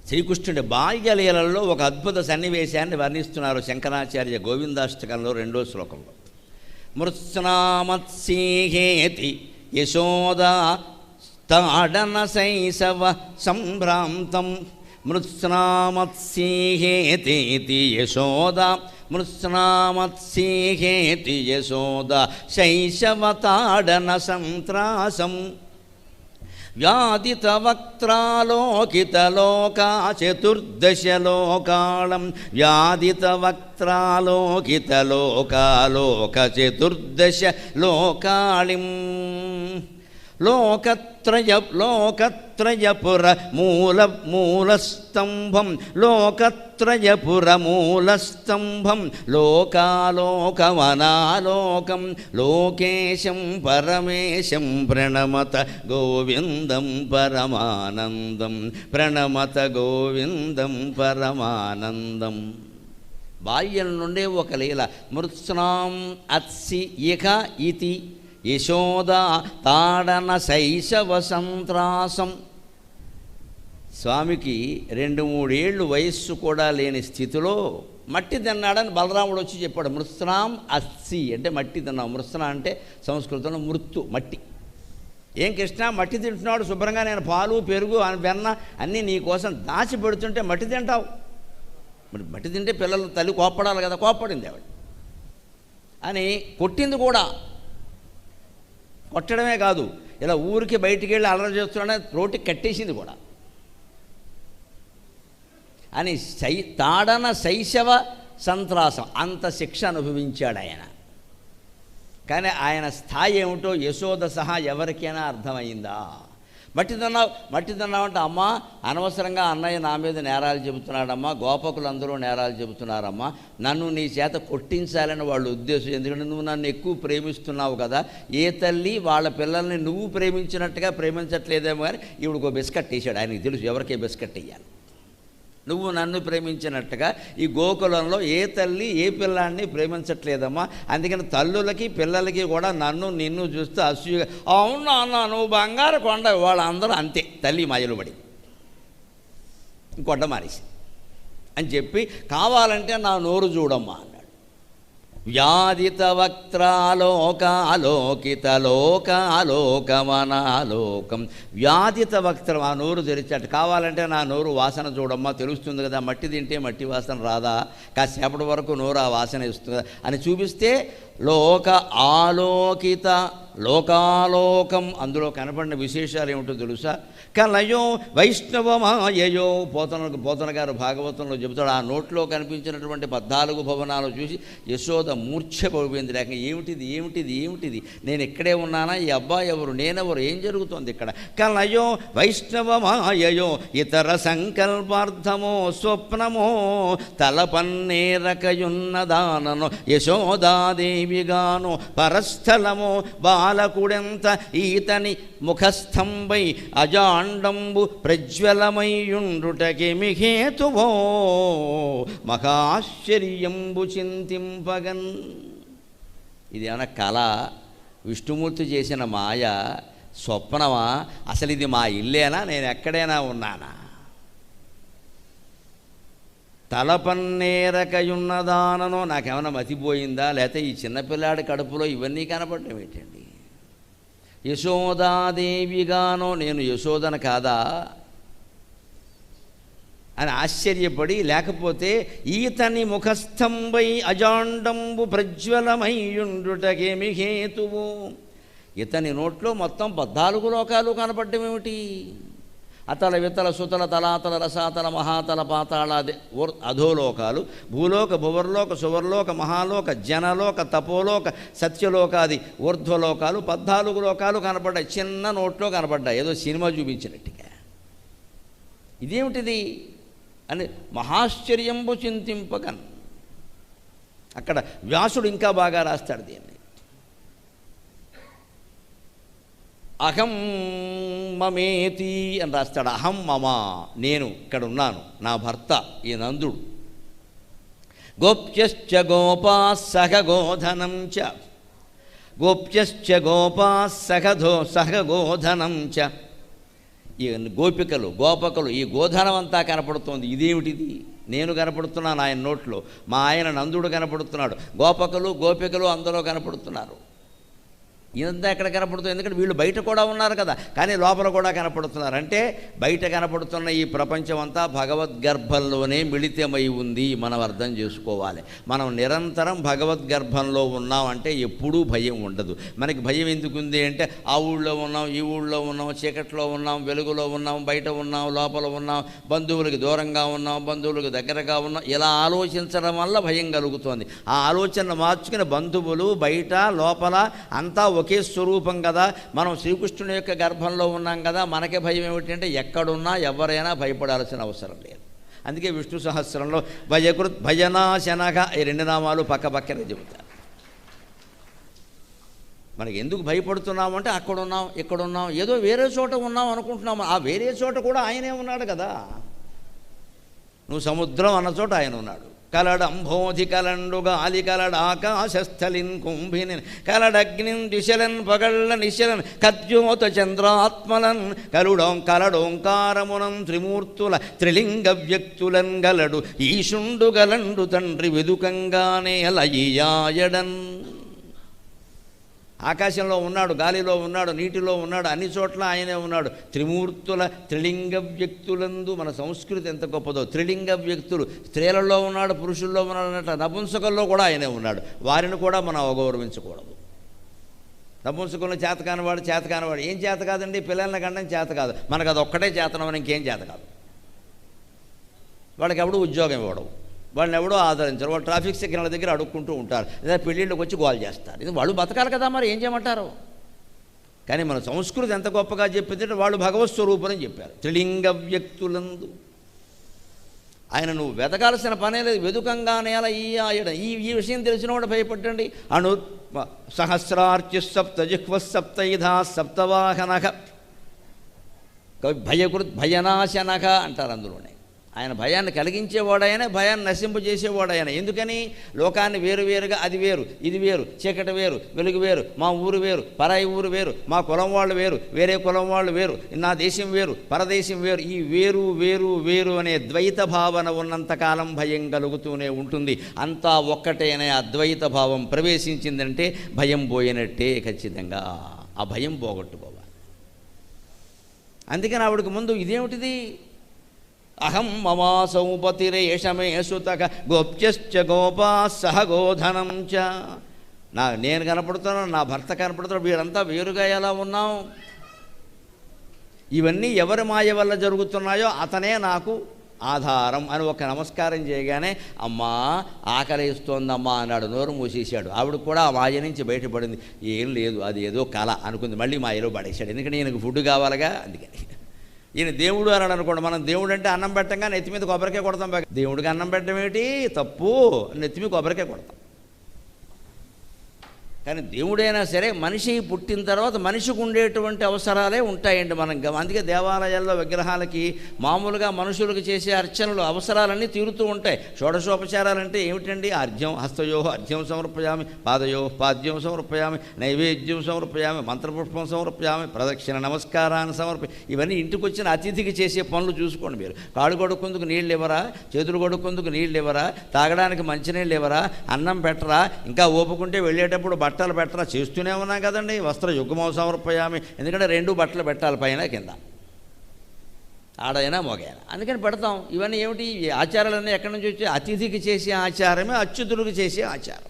శ్రీకృష్ణుడి బాల్యలీలలో ఒక అద్భుత సన్నివేశాన్ని వర్ణిస్తున్నారు శంకరాచార్య గోవిందాష్టకంలో 2వ శ్లోకంలో. మృత్స్నామత్సీహేతి యశోదా తాడన శైశవ సంభ్రాంతం. మృత్స్నామత్సీహేతి యశోదా మృత్స్నామత్సీహేతి యశోదా శైశవతాడన సంత్రాసం. వ్యాధితవక్త్రాలోకితలోకా చతుర్దశలోకాళం. వ్యాధితవక్త్రాలోకితలోకాలోక చతుర్దశలోకాళిం. లోకత్రయపుర మూలస్తంభం. లోకత్రయపుర మూలస్తంభం. లోకాలోకమనాలోకం. లోకేశం పరమేశం ప్రణమత గోవిందం పరమానందం. ప్రణమత గోవిందం పరమానందం. బాల్యం నుండే ఒక లీల. మృత్స్నాం అత్సి ఇక ఇతి యశోదా తాడన శైశవ సంత్రాసం. స్వామికి 2-3 ఏళ్ళు వయస్సు కూడా లేని స్థితిలో మట్టి తిన్నాడని బలరాముడు వచ్చి చెప్పాడు. మృత్స్నాం అస్సి అంటే మట్టి తిన్నాం. మృత్స్న అంటే సంస్కృతంలో మృత్తు, మట్టి. ఏం కృష్ణ మట్టి తింటున్నాడు శుభ్రంగా, నేను పాలు పెరుగు వెన్న అన్నీ నీ కోసం దాచి పెడుతుంటే మట్టి తింటావు. మరి మట్టి తింటే పిల్లలు తల్లి కోప్పడాలి కదా. కోప్పడింది ఆవిడ అని కొట్టింది కూడా. కొట్టడమే కాదు, ఇలా ఊరికి బయటికి వెళ్ళి అల్లరి చేస్తున్నాడని రోటికి కట్టేసింది కూడా అని. తాడన శైశవ సంత్రాసం అంత శిక్ష అనుభవించాడు ఆయన. కానీ ఆయన స్థాయి ఏమిటో యశోద సహా ఎవరికైనా అర్థమైందా? మట్టి తిన్నావు అంటే, అమ్మ అనవసరంగా అన్నయ్య నా మీద నేరాలు చెబుతున్నాడమ్మా, గోపకులందరూ నేరాలు చెబుతున్నారమ్మా, నన్ను నీ చేత కొట్టించాలని వాళ్ళ ఉద్దేశం. ఎందుకంటే నువ్వు నన్ను ఎక్కువ ప్రేమిస్తున్నావు కదా. ఏ తల్లి వాళ్ళ పిల్లల్ని నువ్వు ప్రేమించినట్టుగా ప్రేమించట్లేదేమో కానీ ఈవిడకో బిస్కట్ వేసాడు. ఆయనకి తెలుసు ఎవరికే బిస్కట్ వేయాలి. నువ్వు నన్ను ప్రేమించినట్టుగా ఈ గోకులంలో ఏ తల్లి ఏ పిల్లాన్ని ప్రేమించట్లేదమ్మా. అందుకని తల్లులకి పిల్లలకి కూడా నిన్ను చూస్తూ అసూయగా, అవునా అన్న నువ్వు బంగారు కొండ, వాళ్ళందరూ అంతే తల్లి మాయలు పడి కొండ మారేసి అని చెప్పి, కావాలంటే నా నోరు చూడమ్మా అన్నాడు. వ్యాధితవక్త్రాలోకాలోకితలోకాలోకమనాలోకం. వ్యాధితవక్త్రం, ఆ నోరు తెరిచాడు. కావాలంటే నా నోరు వాసన చూడమ్మా, తెలుస్తుంది కదా, మట్టి తింటే మట్టి వాసన రాదా, కాసేపటి వరకు నోరు ఆ వాసన ఇస్తుంది అని చూపిస్తే, లోక ఆలోకిత లోకాలోకం. అందులో కనపడిన విశేషాలు ఏమిటో తెలుసా? కలయో వైష్ణవమాయయో. పోతన గారు భాగవతంలో చెబుతాడు. ఆ నోట్లో కనిపించినటువంటి 14 భవనాలు చూసి యశోద మూర్ఛపోయింది. లేక ఏమిటిది, నేను ఇక్కడే ఉన్నానా, ఈ అబ్బాయి ఎవరు, నేనెవరు, ఏం జరుగుతోంది ఇక్కడ? కలయో వైష్ణవమాయయో ఇతర సంకల్పార్థమో స్వప్నమో తలపన్నేరకయున్నదాననో యశోదాదేవిగానో పరస్థలమో బాలకుడెంత ఈతని ముఖస్థంబై అజాండంబు ప్రజ్వలమయ్యుండుటకేమి హేతువో మహాశ్చర్యంబు చింతింపగన్. ఇది ఏమన్నా కళ, విష్ణుమూర్తి చేసిన మాయ, స్వప్నమా? అసలు ఇది మా ఇల్లేనా, నేను ఎక్కడైనా ఉన్నానా? తలపన్నేరకయున్నదాననో నాకేమైనా మతిపోయిందా, లేకపోతే ఈ చిన్నపిల్లాడి కడుపులో ఇవన్నీ కనపడటం ఏంటండి? యశోదాదేవిగానో నేను యశోదన కాదా అని ఆశ్చర్యపడి, లేకపోతే ఈతని ముఖస్థంబై అజాండంబు ప్రజ్వలమయ్యుండుటకేమి హేతువు. ఇతని నోట్లో మొత్తం 14 లోకాలు కనపడటం ఏమిటి? అతల వితల సుతల తలాతల రసాతల మహాతల పాతాళాది అధోలోకాలు, భూలోక భువర్లోక సువర్లోక మహాలోక జనలోక తపోలోక సత్యలోకాది ఊర్ధ్వలోకాలు 14 లోకాలు కనపడ్డాయి. చిన్న నోట్లో కనపడ్డాయి, ఏదో సినిమా చూపించినట్టుగా. ఇదేమిటిది అని మహాశ్చర్యంబు చింతింపగన్. అక్కడ వ్యాసుడు ఇంకా బాగా రాస్తాడు దీన్ని. అహం మమేతి అని రాస్తాడు. అహం మమ, నేను ఇక్కడ ఉన్నాను, నా భర్త ఈ నందుడు. గోప్యశ్చ గోపాః సహ గోధనం చ, గోప్యశ్చ గోపాః సహ గోధనం చ ఈ గోపికలు గోపకులు ఈ గోధనం అంతా కనపడుతోంది. ఇదేమిటిది? నేను కనపడుతున్నాను ఆయన నోట్లో, మా ఆయన నందుడు కనపడుతున్నాడు, గోపకులు గోపికలు అందులో కనపడుతున్నారు. ఇదంతా ఎక్కడ కనపడుతుంది? ఎందుకంటే వీళ్ళు బయట కూడా ఉన్నారు కదా, కానీ లోపల కూడా కనపడుతున్నారు. అంటే బయట కనపడుతున్న ఈ ప్రపంచం అంతా భగవద్గర్భంలోనే మిళితమై ఉంది. మనం అర్థం చేసుకోవాలి. మనం నిరంతరం భగవద్గర్భంలో ఉన్నాం అంటే ఎప్పుడూ భయం ఉండదు. మనకి భయం ఎందుకుంది అంటే ఆ ఊళ్ళో ఉన్నాం, ఈ ఊళ్ళో ఉన్నాం, చీకట్లో ఉన్నాం, వెలుగులో ఉన్నాం, బయట ఉన్నాం, లోపల ఉన్నాం, బంధువులకి దూరంగా ఉన్నాం, బంధువులకు దగ్గరగా ఉన్నాం, ఇలా ఆలోచించడం వల్ల భయం కలుగుతోంది. ఆ ఆలోచన మార్చుకుని బంధువులు బయట లోపల అంతా ఒకే స్వరూపం కదా, మనం శ్రీకృష్ణుని యొక్క గర్భంలో ఉన్నాం కదా, మనకే భయం ఏమిటంటే ఎక్కడున్నా ఎవరైనా భయపడాల్సిన అవసరం లేదు. అందుకే విష్ణు సహస్రంలో భయకృత్ భజనాశనగా ఈ 2 నామాలు పక్క పక్కనే చెబుతారు. మనకి ఎందుకు భయపడుతున్నామంటే అక్కడున్నాం, ఇక్కడున్నాం, ఏదో వేరే చోట ఉన్నాం అనుకుంటున్నాము. ఆ వేరే చోట కూడా ఆయనే ఉన్నాడు కదా. నువ్వు సముద్రం అన్న చోట ఆయన ఉన్నాడు. కలడంభోధి కలండుగా ఆలి కలడ ఆకాశస్థలిన్ కుంభినిన్ కలడగ్నిన్ దిశలన్ పగళ్ళ నిశలన్ కద్యోత చంద్రాత్మలన్ కలడోంకారమునం త్రిమూర్తుల త్రిలింగ వ్యక్తులన్ గలడు ఈశుండు గలండు తండ్రి వెదుకంగానే అలయియాయడన్. ఆకాశంలో ఉన్నాడు, గాలిలో ఉన్నాడు, నీటిలో ఉన్నాడు, అన్ని చోట్ల ఆయనే ఉన్నాడు. త్రిమూర్తుల త్రిలింగ వ్యక్తులందు. మన సంస్కృతి ఎంత గొప్పదో. త్రిలింగ వ్యక్తులు, స్త్రీలలో ఉన్నాడు, పురుషుల్లో ఉన్నాడు అన్నట్టు నపుంసకుల్లో కూడా ఆయనే ఉన్నాడు. వారిని కూడా మనం అగౌరవించకూడదు. నపుంసకులను చేతకానివాడు ఏం చేత కాదండి? పిల్లల్ని కంటే చేత కాదు. మనకు అది ఒక్కటే చేతనం, ఇంకేం చేత కాదు. వాళ్ళకి ఎవడు ఉద్యోగం ఇవ్వడం, వాళ్ళని ఎవడో ఆదరించారు, వాళ్ళు ట్రాఫిక్ సిగ్నల్ దగ్గర అడుక్కుంటూ ఉంటారు, లేదా పెళ్ళిళ్ళకి వచ్చి గోల్ చేస్తారు. ఇది వాళ్ళు బతకాలి కదా, మరి ఏం చేయమంటారు? కానీ మన సంస్కృతి ఎంత గొప్పగా చెప్పిందంటే వాళ్ళు భగవత్ స్వరూపం అని చెప్పారు. త్రిలింగ వ్యక్తులందు ఆయన నువ్వు వెతకాల్సిన పనే లేదు. వెదుకంగానే అలా ఈ విషయం తెలిసిన వాడు భయపడండి. అను సహస్రార్చి సప్త జిహ్వ సప్తైధా సప్తవాహనక భయకృత్ భయనాశనక అంటారు. అందులోనే ఆయన భయాన్ని కలిగించేవాడైనా, భయాన్ని నశింపజేసేవాడైనా. ఎందుకని? లోకాన్ని వేరువేరుగా అది వేరు, ఇది వేరు, చీకటి వేరు, వెలుగు వేరు, మా ఊరు వేరు, పరాయి ఊరు వేరు, మా కులం వాళ్ళు వేరు, వేరే కులం వాళ్ళు వేరు, నా దేశం వేరు, పరదేశం వేరు. ఈ వేరు వేరు వేరు అనే ద్వైత భావన ఉన్నంతకాలం భయం కలుగుతూనే ఉంటుంది. అంతా ఒక్కటే అనే అద్వైత భావం ప్రవేశించిందంటే భయం పోయినట్టే ఖచ్చితంగా. ఆ భయం పోగొట్టుకోవాలి. అందుకని ఆవిడకి ముందు ఇదేమిటిది? అహం మమాసౌపతిరేషమే సుతక గోప్యశ్చ గోపా సహ గోధనం చ. నేను కనపడుతున్నాను, నా భర్త కనపడుతున్నాడు, వీరంతా వేరుగా ఎలా ఉన్నాం? ఇవన్నీ ఎవరి మాయ వల్ల జరుగుతున్నాయో అతనే నాకు ఆధారం అని ఒక నమస్కారం చేయగానే అమ్మా ఆకలిస్తోందమ్మా అన్నాడు. నోరు మూసేశాడు. ఆవిడ కూడా ఆ మాయ నుంచి బయటపడింది. ఏం లేదు, అది ఏదో కళ అనుకుంది. మళ్ళీ మాయలో పడేశాడు. ఎందుకంటే ఈయనకు ఫుడ్ కావాలిగా. అందుకని ఈయన దేవుడు అన్నాడు అనుకోండి. మనం దేవుడు అంటే అన్నం పెట్టంగా నెత్తి మీద కొబ్బరికాయ కొడతాం. దేవుడికి అన్నం పెట్టడం ఏమిటి తప్పు? నెత్తి మీద కొబ్బరికాయ కొడతాం. కానీ దేవుడైనా సరే మనిషి పుట్టిన తర్వాత మనిషికి ఉండేటువంటి అవసరాలే ఉంటాయండి. మనం అందుకే దేవాలయాల్లో విగ్రహాలకి మామూలుగా మనుషులకు చేసే అర్చనలు అవసరాలన్నీ తీరుతూ ఉంటాయి. షోడశోపచారాలు అంటే ఏమిటండి? అర్ఘ్యం హస్తయో అర్ఘ్యం సమర్పయామి, పాదయో పాద్యం సమర్పయామి, నైవేద్యం సమర్పయామి, మంత్రపుష్పం సమర్పయామి, ప్రదక్షిణ నమస్కారాన్ని ఇవన్నీ ఇంటికి వచ్చిన అతిథికి చేసే పనులు చూసుకోండి మీరు. కాళ్ళు కొడుకుందుకు నీళ్ళు ఇవ్వరా? చేతులు కొడుకుందుకు నీళ్ళు ఇవ్వరా? తాగడానికి మంచినీళ్ళు ఇవ్వరా? అన్నం పెట్టరా? ఇంకా ఓపుకుంటే వెళ్ళేటప్పుడు బట్టలు పెట్టరా? చేస్తూనే ఉన్నాం కదండి. వస్త్ర యుగ్మో సమర్పయామి. ఎందుకంటే 2 బట్టలు పెట్టాలి, పైన కింద, ఆడైనా మొగైనా. అందుకని పెడతాం. ఇవన్నీ ఏమిటి? ఈ ఆచారాలన్నీ ఎక్కడి నుంచి వచ్చి? అతిథికి చేసే ఆచారమే అచ్యుతుడికి చేసే ఆచారం.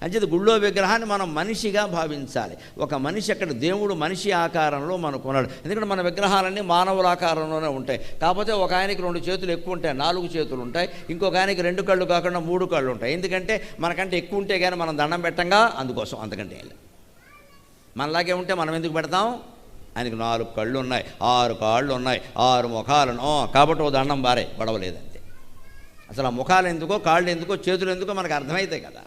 అంచేది గుళ్ళో విగ్రహాన్ని మనం మనిషిగా భావించాలి. ఒక మనిషి అక్కడ, దేవుడు మనిషి ఆకారంలో మనకున్నాడు. ఎందుకంటే మన విగ్రహాలన్నీ మానవుల ఆకారంలోనే ఉంటాయి. కాకపోతే ఒక ఆయనకి 2 చేతులు ఎక్కువ ఉంటాయి, 4 చేతులు ఉంటాయి. ఇంకొక ఆయనకి 2 కళ్ళు కాకుండా 3 కళ్ళు ఉంటాయి. ఎందుకంటే మనకంటే ఎక్కువ ఉంటే కానీ మనం దండం పెట్టంగా, అందుకోసం. అంతకంటే మనలాగే ఉంటే మనం ఎందుకు పెడతాం? ఆయనకి 4 కళ్ళు ఉన్నాయి, 6 కాళ్ళు ఉన్నాయి, 6 ముఖాలు కాబట్టి ఓ దండం బారే, గొడవలేదంతే. అసలు ఆ ముఖాలు ఎందుకో, కాళ్ళు ఎందుకో, చేతులు ఎందుకో మనకు అర్థమవుతాయి కదా.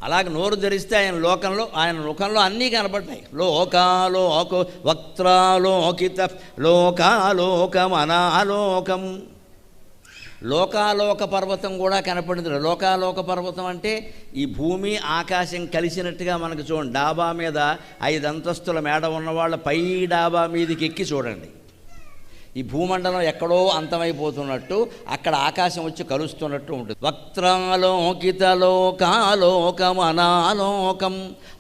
అలాగే నోరు ధరిస్తే ఆయన ముఖంలో అన్నీ కనపడతాయి. లోకాలోక వక్త్రాలోకిత లోకాలోకమనాలోకం. లోకాలోక పర్వతం కూడా కనపడింది. లోకాలోక పర్వతం అంటే ఈ భూమి ఆకాశం కలిసినట్టుగా మనకు చూడండి. డాబా మీద 5 అంతస్తుల మేడ ఉన్నవాళ్ళ పై డాబా మీదకి ఎక్కి చూడండి. ఈ భూమండలం ఎక్కడో అంతమైపోతున్నట్టు అక్కడ ఆకాశం వచ్చి కలుస్తున్నట్టు ఉంటుంది. వక్త్రాలోకితలోకాలోకమనాలోకం,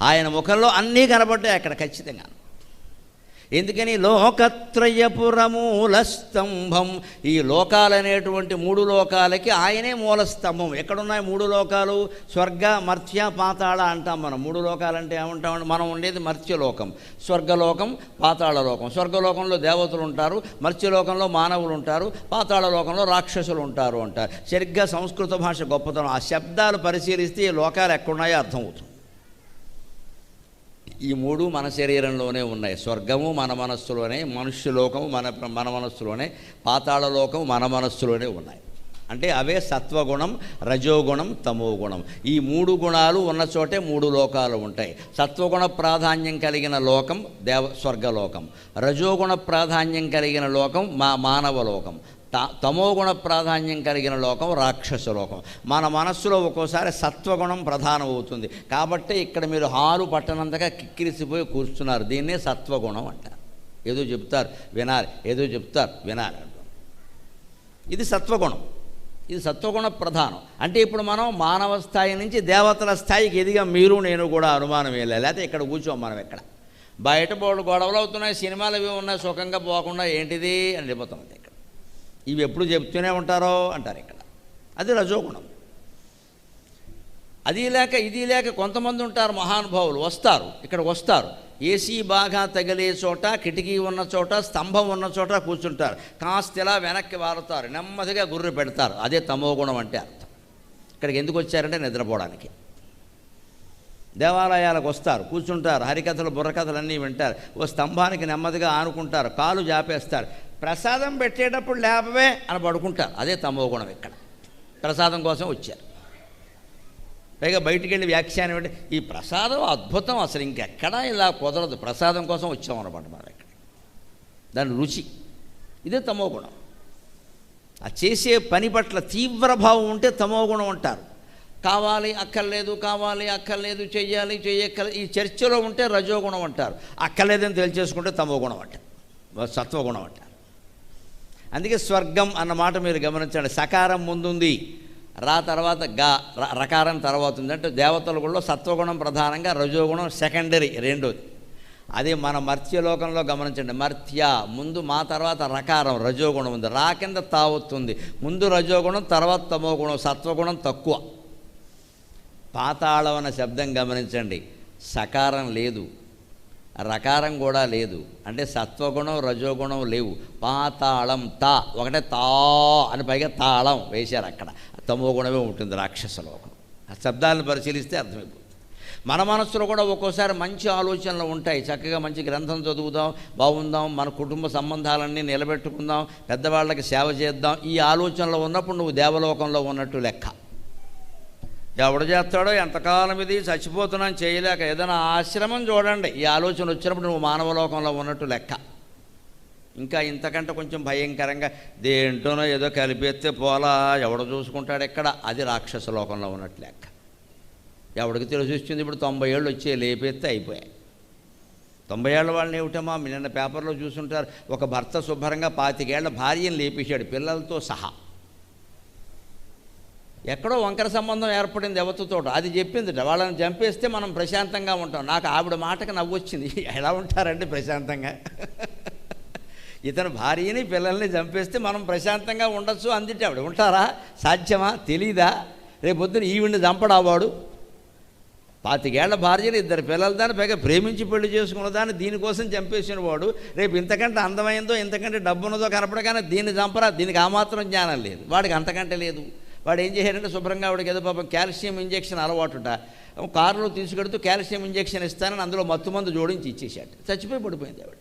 ఆయన ముఖంలో అన్నీ కనబడ్డాయి అక్కడ ఖచ్చితంగా. ఎందుకని లోకత్రయపురమూల స్తంభం, ఈ లోకాలనేటువంటి 3 లోకాలకి ఆయనే మూల స్తంభం. ఎక్కడున్నాయి 3 లోకాలు? స్వర్గ మర్త్య పాతాళ అంటాం మనం. 3 లోకాలంటే ఏమంటామంటే, మనం ఉండేది మర్త్యలోకం, స్వర్గలోకం, పాతాళలోకం. స్వర్గలోకంలో దేవతలు ఉంటారు, మర్త్యలోకంలో మానవులు ఉంటారు, పాతాళలోకంలో రాక్షసులు ఉంటారు అంటారు. సరిగ్గా సంస్కృత భాష గొప్పతనం. ఆ శబ్దాలు పరిశీలిస్తే ఈ లోకాలు ఎక్కడున్నాయో అర్థమవుతుంది. ఈ 3 మన శరీరంలోనే ఉన్నాయి. స్వర్గము మన మనస్సులోనే, మనుష్యలోకము మన మనస్సులోనే, పాతాళలోకం మన మనస్సులోనే ఉన్నాయి. అంటే అవే సత్వగుణం, రజోగుణం, తమోగుణం. ఈ 3 గుణాలు ఉన్న చోటే 3 లోకాలు ఉంటాయి. సత్వగుణ ప్రాధాన్యం కలిగిన లోకం స్వర్గలోకం, రజోగుణ ప్రాధాన్యం కలిగిన లోకం మానవలోకం, తమోగుణ ప్రాధాన్యం కలిగిన లోకం రాక్షసలోకం. మన మనస్సులో ఒక్కోసారి సత్వగుణం ప్రధానం అవుతుంది. కాబట్టి ఇక్కడ మీరు హారు పట్టనంతగా కిక్కిరిసిపోయి కూర్చున్నారు. దీన్నే సత్వగుణం అంటారు. ఏదో చెప్తారు వినాలి, ఏదో చెప్తారు వినాలి అంటారు. ఇది సత్వగుణం, ఇది సత్వగుణ ప్రధానం. అంటే ఇప్పుడు మనం మానవ స్థాయి నుంచి దేవతల స్థాయికి ఎదిగా మీరు నేను కూడా అనుమానం వేయాలి. లేకపోతే ఇక్కడ కూర్చోం మనం. ఎక్కడ బయట బోర్డు గొడవలు అవుతున్నాయి, సినిమాలు ఇవి ఉన్నాయి, సుఖంగా పోకుండా ఏంటిది అని వెళ్ళిపోతాం. ఇక్కడ ఇవి ఎప్పుడు చెప్తూనే ఉంటారో అంటారు ఇక్కడ. అది రజోగుణం. అది లేక ఇది లేక కొంతమంది ఉంటారు మహానుభావులు, వస్తారు ఇక్కడికి వస్తారు, ఏసీ బాగా తగిలే చోట, కిటికీ ఉన్న చోట, స్తంభం ఉన్న చోట కూర్చుంటారు. కాస్త ఇలా వెనక్కి వారుతారు, నెమ్మదిగా గుర్రు పెడతారు. అదే తమోగుణం అంటే అర్థం. ఇక్కడికి ఎందుకు వచ్చారంటే నిద్రపోవడానికి. దేవాలయాలకు వస్తారు, కూర్చుంటారు, హరికథలు బుర్రకథలు అన్నీ వింటారు. ఓ స్తంభానికి నెమ్మదిగా ఆనుకుంటారు, కాలు జాపేస్తారు. ప్రసాదం పెట్టేటప్పుడు లేపవే అని పడుకుంటారు. అదే తమోగుణం. ఇక్కడ ప్రసాదం కోసం వచ్చారు. పైగా బయటికి వెళ్ళి వ్యాఖ్యానం ఏంటి, ఈ ప్రసాదం అద్భుతం, అసలు ఇంకెక్కడా ఇలా కుదరదు, ప్రసాదం కోసం వచ్చామన్నమాట మనం ఇక్కడ. దాని రుచి ఇదే తమోగుణం. ఆ చేసే పని పట్ల తీవ్రభావం ఉంటే తమోగుణం అంటారు. కావాలి అక్కర్లేదు, కావాలి అక్కర్లేదు, చెయ్యాలి చెయ్యక్కర్లేదు, ఈ చర్చలో ఉంటే రజోగుణం అంటారు. అక్కర్లేదని తెలియచేసుకుంటే తమోగుణం అంటారు, సత్వగుణం అంటారు. అందుకే స్వర్గం అన్న మాట మీరు గమనించండి. సకారం ముందుంది, తర్వాత రకారం తర్వాత ఉంది. అంటే దేవతల గుళ్ళో సత్వగుణం ప్రధానంగా, రజోగుణం సెకండరీ, రెండోది. అదే మన మర్త్యలోకంలో గమనించండి. మర్త్య ముందు మా తర్వాత రకారం రజోగుణం ఉంది, రా కింద తావొత్తుంది. ముందు రజోగుణం, తర్వాత తమోగుణం, సత్వగుణం తక్కువ. పాతాళం అన్న శబ్దం గమనించండి. సకారం లేదు, రకారం కూడా లేదు. అంటే సత్వగుణం రజోగుణం లేవు. పాతాళం తా ఒకటే తా అని పైగా తాళం వేశారు. అక్కడ తమోగుణమే ఉంటుంది రాక్షసలోకం. ఆ శబ్దాలను పరిశీలిస్తే అర్థమైపోతుంది. మన మనస్సులో కూడా ఒక్కోసారి మంచి ఆలోచనలు ఉంటాయి. చక్కగా మంచి గ్రంథం చదువుదాం, బాగుందాం, మన కుటుంబ సంబంధాలన్నీ నిలబెట్టుకుందాం, పెద్దవాళ్ళకి సేవ చేద్దాం, ఈ ఆలోచనలో ఉన్నప్పుడు నువ్వు దేవలోకంలో ఉన్నట్టు లెక్క. ఎవడు చేస్తాడో, ఎంతకాలం ఇది చచ్చిపోతున్నాను చేయలేక, ఏదైనా ఆశ్రమం చూడండి, ఈ ఆలోచన వచ్చినప్పుడు నువ్వు మానవలోకంలో ఉన్నట్టు లెక్క. ఇంకా ఇంతకంటే కొంచెం భయంకరంగా దేంటోనో ఏదో కలిపేస్తే పోలా, ఎవడు చూసుకుంటాడు ఎక్కడ, అది రాక్షస లోకంలో ఉన్నట్టు లెక్క. ఎవడికి తెలిసిస్తుంది. ఇప్పుడు 90 ఏళ్ళు వచ్చే లేపేస్తే అయిపోయాయి. 90 ఏళ్ళ వాళ్ళని ఏమిటమ్మా, నిన్న పేపర్లో చూసుంటారు. ఒక భర్త శుభ్రంగా 25 ఏళ్ల భార్యను లేపేశాడు పిల్లలతో సహా. ఎక్కడో వంకర సంబంధం ఏర్పడింది ఎవరితో, అది చెప్పింది. వాళ్ళని చంపేస్తే మనం ప్రశాంతంగా ఉంటాం. నాకు ఆవిడ మాటకు నవ్వు వచ్చింది. ఎలా ఉంటారండి ప్రశాంతంగా? ఇతను భార్యని పిల్లల్ని చంపేస్తే మనం ప్రశాంతంగా ఉండొచ్చు అందింటే ఆవిడ ఉంటారా? సాధ్యమా? తెలీదా? రేపు పొద్దున ఈవిడిని చంపడావాడు. 25 ఏళ్ల భార్యని, 2 పిల్లల దాన్ని, పైగా ప్రేమించి పెళ్లి చేసుకున్న దాన్ని దీనికోసం చంపేసిన వాడు రేపు ఇంతకంటే అందమైందో ఇంతకంటే డబ్బున్నదో కనపడగానే దీన్ని చంపరా, దీనికి ఆ మాత్రం జ్ఞానం లేదు, వాడికి అంతకంటే లేదు. వాడు ఏం చేశాడంటే శుభ్రంగా వాడికి ఏదో పాపం కాల్షియం ఇంజెక్షన్ అలవాటుట, కారులో తీసుకెడుతూ కాల్షియం ఇంజెక్షన్ ఇస్తానని అందులో మత్తుమందు జోడించి ఇచ్చేసాడు. చచ్చిపోయి పడిపోయింది ఆవిడ.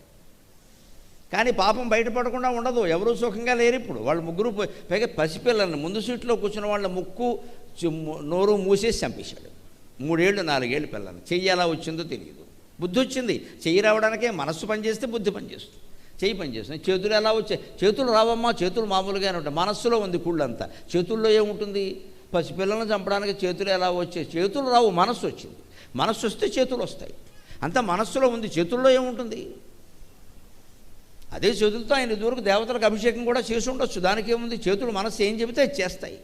కానీ పాపం బయటపడకుండా ఉండదు, ఎవరూ సుఖంగా లేరు ఇప్పుడు. వాళ్ళు ముగ్గురు పైగా పసిపిల్లల్ని ముందు సీట్లో కూర్చున్న వాళ్ళ ముక్కు నోరు మూసేసి చంపేశాడు. 3 ఏళ్ళు 4 ఏళ్ళు పిల్లల్ని. చెయ్యి ఎలా వచ్చిందో తెలియదు. బుద్ధి వచ్చింది. చెయ్యి రావడానికే మనస్సు పనిచేస్తే బుద్ధి పనిచేస్తుంది, చెయ్యి పనిచేస్తుంది. చేతులు ఎలా వచ్చాయి? చేతులు రావమ్మా, చేతులు మామూలుగానే ఉంటాయి. మనస్సులో ఉంది కుళ్ళంతా. చేతుల్లో ఏముంటుంది? పసిపిల్లలను చంపడానికి చేతులు ఎలా వచ్చాయి? చేతులు రావు, మనస్సు వచ్చింది. మనస్సు వస్తే చేతులు వస్తాయి. అంతా మనస్సులో ఉంది, చేతుల్లో ఏముంటుంది? అదే చేతులతో ఆయన ఇదివరకు దేవతలకు అభిషేకం కూడా చేసి ఉండొచ్చు, దానికి ఏముంది, చేతులు మనస్సు ఏం చెబితే చేస్తాయి.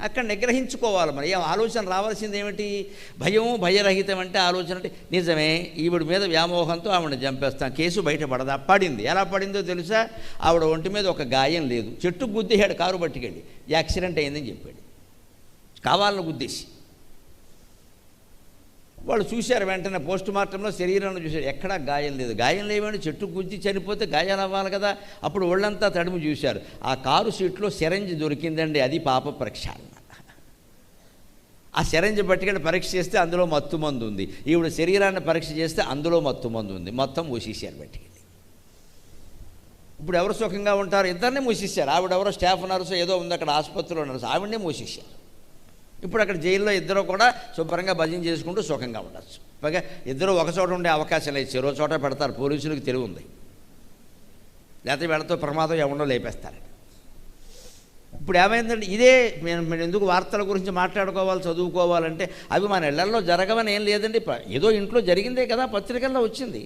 అక్కడ నిగ్రహించుకోవాలి. మరి ఆలోచన రావాల్సింది ఏమిటి? భయం, భయరహితం అంటే ఆలోచన అంటే నిజమే ఈవిడ మీద వ్యామోహంతో ఆవిడని చంపేస్తాం, కేసు బయటపడదా? పడింది. ఎలా పడిందో తెలుసా? ఆవిడ ఒంటి మీద ఒక గాయం లేదు, చెట్టుకు గుద్దేశాడు కారు పట్టుకెళ్ళి, యాక్సిడెంట్ అయిందని చెప్పాడు, కావాలని గుద్దేసి. వాళ్ళు చూశారు, వెంటనే పోస్ట్ మార్టంలో శరీరాన్ని చూశారు, ఎక్కడా గాయం లేదు. గాయం లేవని చెట్టు గుద్ది చనిపోతే గాయాలు అవ్వాలి కదా. అప్పుడు ఒళ్ళంతా తడిమి చూశారు, ఆ కారు సీట్లో సిరంజి దొరికిందండి, అది పాప ప్రక్షాళన. ఆ సిరంజి పట్టుకెళ్ళి పరీక్ష చేస్తే అందులో మత్తు మందు ఉంది, ఈవిడ శరీరాన్ని పరీక్ష చేస్తే అందులో మత్తు మందు ఉంది, మొత్తం మూసేశారు పట్టుకెళ్ళి. ఇప్పుడు ఎవరు సుఖంగా ఉంటారు? ఇద్దరిని మూసేశారు. ఆవిడెవరో స్టాఫ్ నర్సు ఏదో ఉంది అక్కడ ఆసుపత్రిలో నర్సు, ఆవిడనే మూసేశారు. ఇప్పుడు అక్కడ జైల్లో ఇద్దరు కూడా శుభ్రంగా భజన చేసుకుంటూ సుఖంగా ఉండొచ్చు. పైగా ఇద్దరు ఒక చోట ఉండే అవకాశం లేదు, చెరో చోట పెడతారు, పోలీసులకు తెలివి ఉంది, లేకపోతే వీళ్ళతో ప్రమాదం ఎవడో లేపేస్తారు. ఇప్పుడు ఏమైందంటే ఇదే మేము ఎందుకు వార్తల గురించి మాట్లాడుకోవాలి, చదువుకోవాలంటే అవి మన ఇళ్లలో జరగవని ఏం లేదండి, ఏదో ఇంట్లో జరిగిందే కదా పత్రికల్లో వచ్చింది.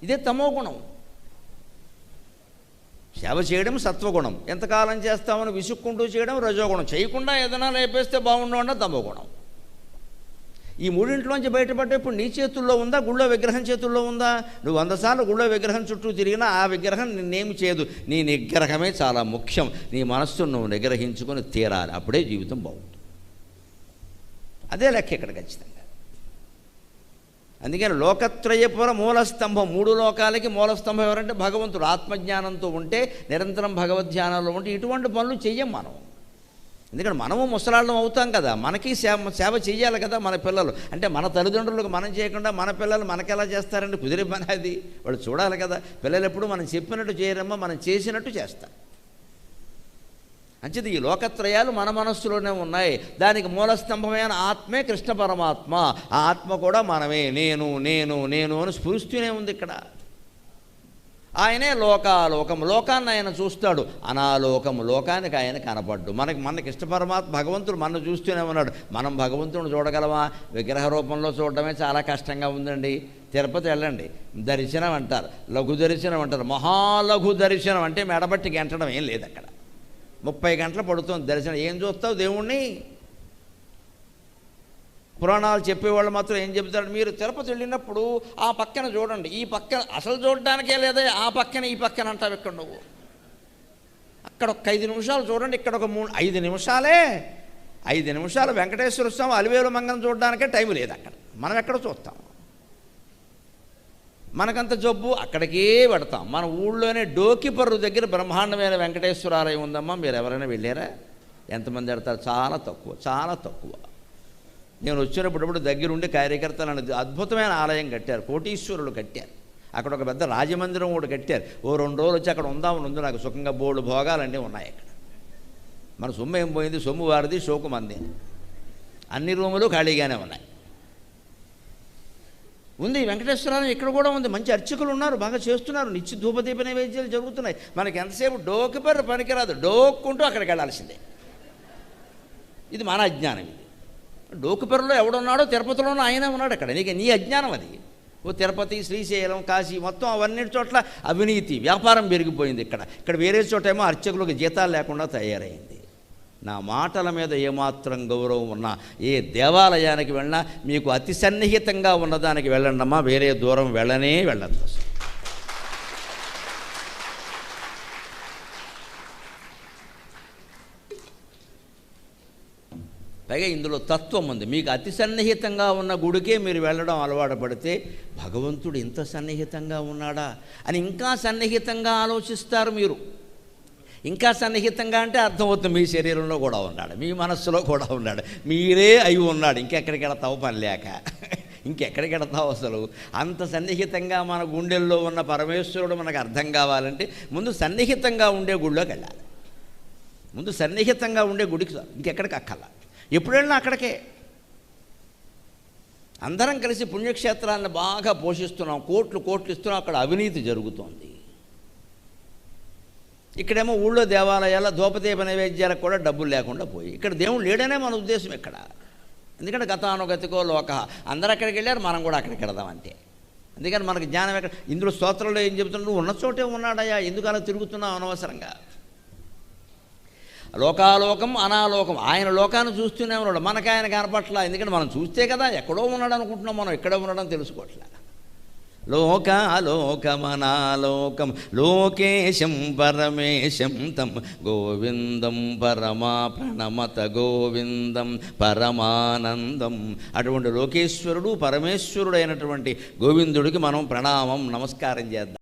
ఇదే తమో గుణం. సేవ చేయడం సత్వగుణం, ఎంతకాలం చేస్తామని విసుక్కుంటూ చేయడం రజోగుణం, చేయకుండా ఏదైనా లేపేస్తే బాగుండు అన్న తమోగుణం. ఈ మూడింట్లోంచి బయటపడ్డ ఇప్పుడు నీ చేతుల్లో ఉందా, గుళ్ళో విగ్రహం చేతుల్లో ఉందా? నువ్వు 100 సార్లు గుళ్ళో విగ్రహం చుట్టూ తిరిగినా ఆ విగ్రహం నిన్నేమి చేయదు. నీ నిగ్రహమే చాలా ముఖ్యం. నీ మనస్సును నువ్వు నిగ్రహించుకొని తీరాలి, అప్పుడే జీవితం బాగుంటుంది. అదే లెక్క ఇక్కడ ఖచ్చితంగా. అందుకని లోకత్రయపుర మూలస్తంభం, 3 లోకాలకి మూలస్తంభం ఎవరంటే భగవంతుడు. ఆత్మజ్ఞానంతో ఉంటే, నిరంతరం భగవద్ధ్యానంలో ఉంటే ఇటువంటి పనులు చెయ్యం మనం. ఎందుకంటే మనము ముసలాళ్ళం అవుతాం కదా, మనకి సేవ చెయ్యాలి కదా మన పిల్లలు. అంటే మన తల్లిదండ్రులకు మనం చేయకుండా మన పిల్లలు మనకెలా చేస్తారంటే కుదిరే పని అది. వాళ్ళు చూడాలి కదా, పిల్లలు ఎప్పుడు మనం చెప్పినట్టు చేయరమ్మా, మనం చేసినట్టు చేస్తారు. అంచేది ఈ లోకత్రయాలు మన మనస్సులోనే ఉన్నాయి. దానికి మూలస్తంభమైన ఆత్మే కృష్ణ పరమాత్మ. ఆ ఆత్మ కూడా మనమే. నేను నేను నేను అని స్ఫురిస్తూనే ఉంది ఇక్కడ. ఆయనే లోకాలోకం, లోకాన్ని ఆయన చూస్తాడు. అనాలోకము, లోకానికి ఆయన కనపడ్డు. మనకి ఇష్ట పరమాత్మ భగవంతుడు మన చూస్తూనే ఉన్నాడు. మనం భగవంతుడిని చూడగలమా? విగ్రహ రూపంలో చూడడమే చాలా కష్టంగా ఉందండి. తిరుపతి వెళ్ళండి, దర్శనం అంటారు, లఘు దర్శనం అంటారు. మహాలఘు దర్శనం అంటే మెడబట్టి గెంటడం ఏం లేదు అక్కడ. 30 గంటలు పడుతుంది దర్శనం. ఏం చూస్తావు దేవుణ్ణి? పురాణాలు చెప్పేవాళ్ళు మాత్రం ఏం చెబుతారు, మీరు తిరుపతి వెళ్ళినప్పుడు ఆ పక్కన చూడండి, ఈ పక్కన అసలు చూడడానికే లేదా, ఆ పక్కన ఈ పక్కన అంటావు ఇక్కడ నువ్వు. అక్కడ ఒక 5 నిమిషాలు చూడండి, ఇక్కడ ఒక 5 నిమిషాలే. 5 నిమిషాలు వెంకటేశ్వర స్వామి అలివేలు మంగళం చూడడానికే టైం లేదు అక్కడ. మనం ఎక్కడ చూస్తాం? మనకంత జబ్బు అక్కడికే పెడతాం. మన ఊళ్ళోనే డోకిపర్రు దగ్గర బ్రహ్మాండమైన వెంకటేశ్వరాలయం ఉందమ్మా, మీరు ఎవరైనా వెళ్ళారా? ఎంతమంది పెడతారు? చాలా తక్కువ, చాలా తక్కువ. నేను వచ్చినప్పుడు దగ్గరుండి కార్యకర్తలు అనేది అద్భుతమైన ఆలయం కట్టారు, కోటీశ్వరులు కట్టారు. అక్కడ ఒక పెద్ద రాజమందిరం కూడా కట్టారు. ఓ 2 రోజులు వచ్చి అక్కడ ఉందామని ఉంది నాకు, సుఖంగా బోల్డ్ భోగాలన్నీ ఉన్నాయి అక్కడ. మన సొమ్ము ఏం పోయింది? సొమ్ము వారిది, షోకు మంది. అన్ని రూములు ఖాళీగానే ఉన్నాయి. ఉంది వెంకటేశ్వరాలయం ఇక్కడ కూడా ఉంది. మంచి అర్చకులు ఉన్నారు, బాగా చేస్తున్నారు, నిత్య ధూపదీప నైవేద్యాలు జరుగుతున్నాయి. మనకి ఎంతసేపు డోకిపర్రు పనికిరాదు, డోక్కుంటూ అక్కడికి వెళ్ళాల్సిందే. ఇది మన అజ్ఞానం. ఇది డోకిపర్రులో ఎవడున్నాడో తిరుపతిలోనూ ఆయనే ఉన్నాడు అక్కడ. నీకు నీ అజ్ఞానం అది. ఓ తిరుపతి, శ్రీశైలం, కాశీ మొత్తం అవన్నీ చోట్ల అవినీతి, వ్యాపారం పెరిగిపోయింది. ఇక్కడ వేరే చోట ఏమో అర్చకులకు జీతాలు లేకుండా తయారైంది. నా మాటల మీద ఏమాత్రం గౌరవం ఉన్నా, ఏ దేవాలయానికి వెళ్ళినా మీకు అతి సన్నిహితంగా ఉన్నదానికి వెళ్ళండి అమ్మా, వేరే దూరం వెళ్ళద్దు. పైగా ఇందులో తత్వం ఉంది. మీకు అతి సన్నిహితంగా ఉన్న గుడికే మీరు వెళ్ళడం అలవాటు పడితే భగవంతుడు ఇంత సన్నిహితంగా ఉన్నాడా అని ఇంకా సన్నిహితంగా ఆలోచిస్తారు మీరు. ఇంకా సన్నిహితంగా అంటే అర్థమవుతుంది, మీ శరీరంలో కూడా ఉన్నాడు, మీ మనస్సులో కూడా ఉన్నాడు, మీరే అయి ఉన్నాడు. ఇంకెక్కడికి వెళతావు పని లేక? ఇంకెక్కడికి వెళతావు అసలు? అంత సన్నిహితంగా మన గుండెల్లో ఉన్న పరమేశ్వరుడు మనకు అర్థం కావాలంటే ముందు సన్నిహితంగా ఉండే గుడిలోకి వెళ్ళాలి. ముందు సన్నిహితంగా ఉండే గుడికి ఇంకెక్కడికి అక్కల. ఎప్పుడు వెళ్ళినా అక్కడికే. అందరం కలిసి పుణ్యక్షేత్రాలను బాగా పోషిస్తున్నాం, కోట్లు ఇస్తున్నాం, అక్కడ అవినీతి జరుగుతోంది. ఇక్కడేమో ఊళ్ళో దేవాలయాల ధూపదీప నైవేద్యాలకు కూడా డబ్బులు లేకుండా పోయి, ఇక్కడ దేవుడు లేడనే మన ఉద్దేశం ఇక్కడ. ఎందుకంటే గతానుగతికో లోక, అందరూ అక్కడికి వెళ్ళారు, మనం కూడా అక్కడికి వెళదాం అంతే. అందుకని మనకి జ్ఞానం ఎక్కడ? ఇందులో స్తోత్రంలో ఏం చెబుతున్నావు? నువ్వు ఉన్న చోటే ఉన్నాడయ్యా, ఎందుకు అలా తిరుగుతున్నావు అనవసరంగా? లోకాలోకం అనాలోకం, ఆయన లోకాన్ని చూస్తూనే ఉన్నాడు, మనకు ఆయన కనపట్లా. ఎందుకంటే మనం చూస్తే కదా ఎక్కడో ఉన్నాడు అనుకుంటున్నాం, మనం ఎక్కడో ఉండడం తెలుసుకోవట్లే. లోకాలోకమనాలోకం లోకేశం పరమేశం తం గోవిందం పరమా ప్రణమత గోవిందం పరమానందం. అటువంటి లోకేశ్వరుడు పరమేశ్వరుడు అయినటువంటి గోవిందుడికి మనం ప్రణామం నమస్కారం చేద్దాం.